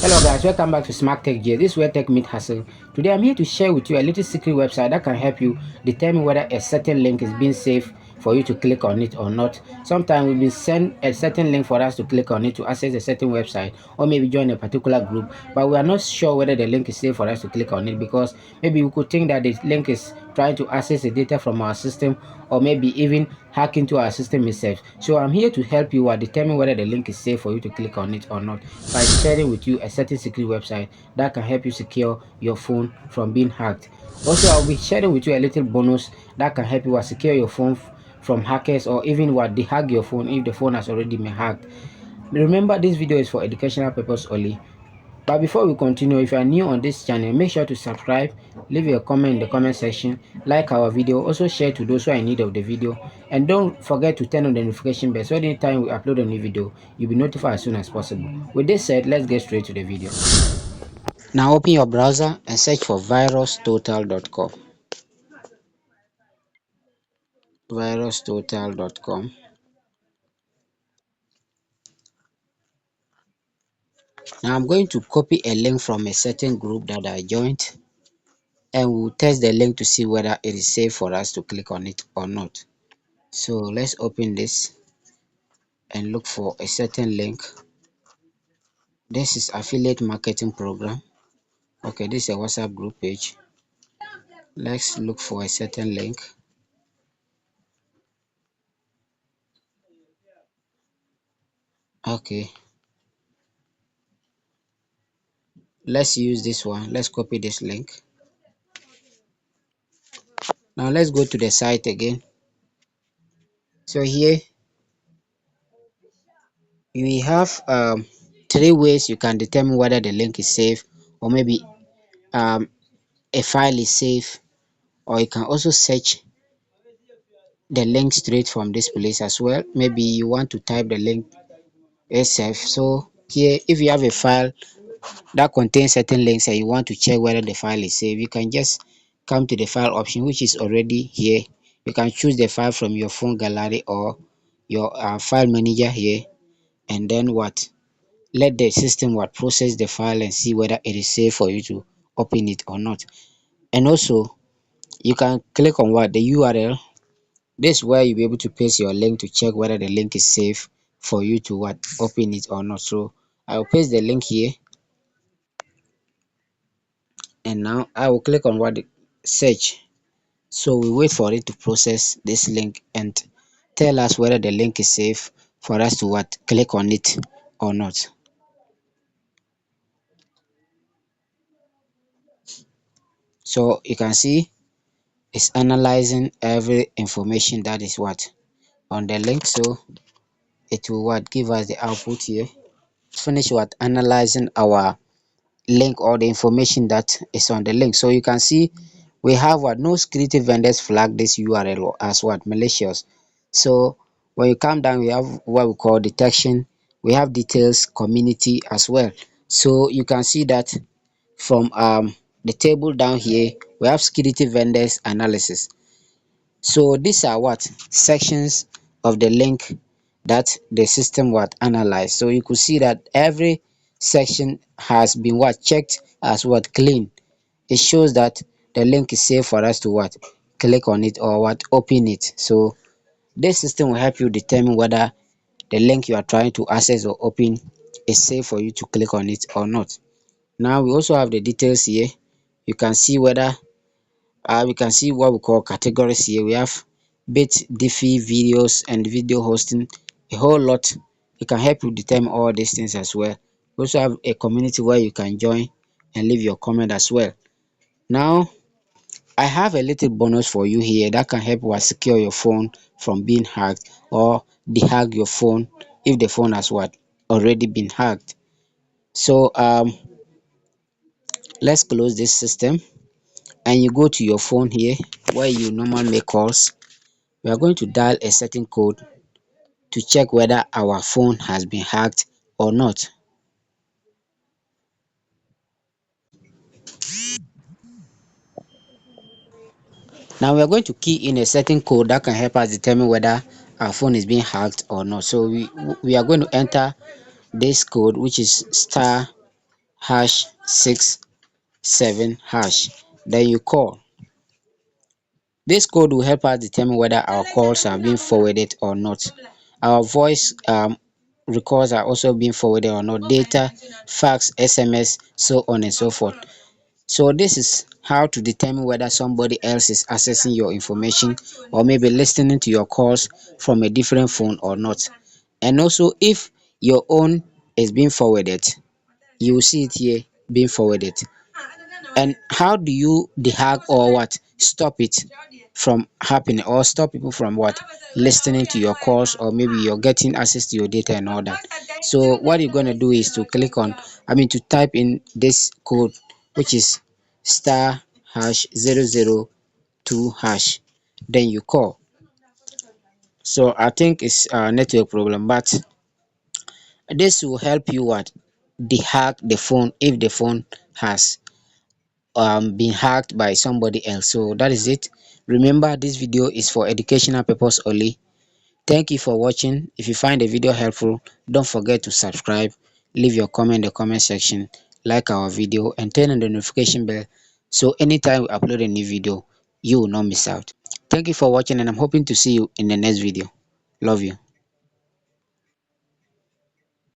Hello guys, welcome back to Smart Tech Gear. This is where tech meet hustle. Today I'm here to share with you a little secret website that can help you determine whether a certain link is being safe for you to click on it or not. Sometimes we've been sent a certain link for us to click on it to access a certain website or maybe join a particular group, but we are not sure whether the link is safe for us to click on it because maybe we could think that the link is trying to access the data from our system or maybe even hack into our system itself. So I'm here to help you determine whether the link is safe for you to click on it or not by sharing with you a certain secret website that can help you secure your phone from being hacked. Also, I'll be sharing with you a little bonus that can help you secure your phone from hackers or even they hack your phone if the phone has already been hacked. Remember, this video is for educational purpose only. But before we continue, if you are new on this channel, make sure to subscribe, leave your comment in the comment section, like our video, also share to those who are in need of the video, and don't forget to turn on the notification bell so anytime we upload a new video, you'll be notified as soon as possible. With this said, let's get straight to the video. Now open your browser and search for VirusTotal.com. VirusTotal.com. Now I'm going to copy a link from a certain group that I joined, and we'll test the link to see whether it is safe for us to click on it or not. So let's open this and look for a certain link. This is affiliate marketing program. Okay, this is a WhatsApp group page. Let's look for a certain link. Okay, let's use this one. Let's copy this link. Now let's go to the site again. So here we have three ways you can determine whether the link is safe or maybe um, a file is safe, or you can also search the link straight from this place as well. Maybe you want to type the link itself. So here, if you have a file that contains certain links and you want to check whether the file is safe, you can just come to the file option, which is already here. You can choose the file from your phone gallery or your file manager here, and then let the system process the file and see whether it is safe for you to open it or not. And also you can click on the URL. This is where you'll be able to paste your link to check whether the link is safe for you to open it or not. So I'll paste the link here, and now I will click on search. So we wait for it to process this link and tell us whether the link is safe for us to click on it or not. So you can see it's analyzing every information that is on the link. So it will give us the output here. Finish analyzing our link or the information that is on the link. So you can see we have no security vendors flag this URL as malicious. So when you come down, we have what we call detection, we have details, community as well. So you can see that from the table down here, we have security vendors analysis. So these are sections of the link that the system analyze. So you could see that every section has been checked as clean. It shows that the link is safe for us to click on it or open it. So this system will help you determine whether the link you are trying to access or open is safe for you to click on it or not. Now we also have the details here. You can see whether we can see what we call categories here. We have bit diffie videos and video hosting, a whole lot. It can help you determine all these things as well. We also have a community where you can join and leave your comment as well. Now I have a little bonus for you here that can help you secure your phone from being hacked or dehack your phone if the phone has already been hacked. So let's close this system and you go to your phone here where you normally make calls. We are going to dial a certain code to check whether our phone has been hacked or not. Now we are going to key in a certain code that can help us determine whether our phone is being hacked or not. So we are going to enter this code, which is star hash 67 hash. Then you call. This code will help us determine whether our calls are being forwarded or not. Our voice records are also being forwarded or not. Data, fax, SMS, so on and so forth. So this is how to determine whether somebody else is accessing your information or maybe listening to your calls from a different phone or not. And also if your own is being forwarded, you will see it here being forwarded. And how do you dehack or what? Stop it from happening or stop people from what? Listening to your calls or maybe you're getting access to your data and all that. So what you're gonna do is to click on, to type in this code, which is star hash 002 hash. Then you call. So I think it's a network problem, but this will help you what? Dehack the phone if the phone has been hacked by somebody else. So that is it. Remember, this video is for educational purpose only. Thank you for watching. If you find the video helpful, don't forget to subscribe, leave your comment in the comment section, like our video and turn on the notification bell so anytime we upload a new video, you will not miss out. Thank you for watching and I'm hoping to see you in the next video. Love you.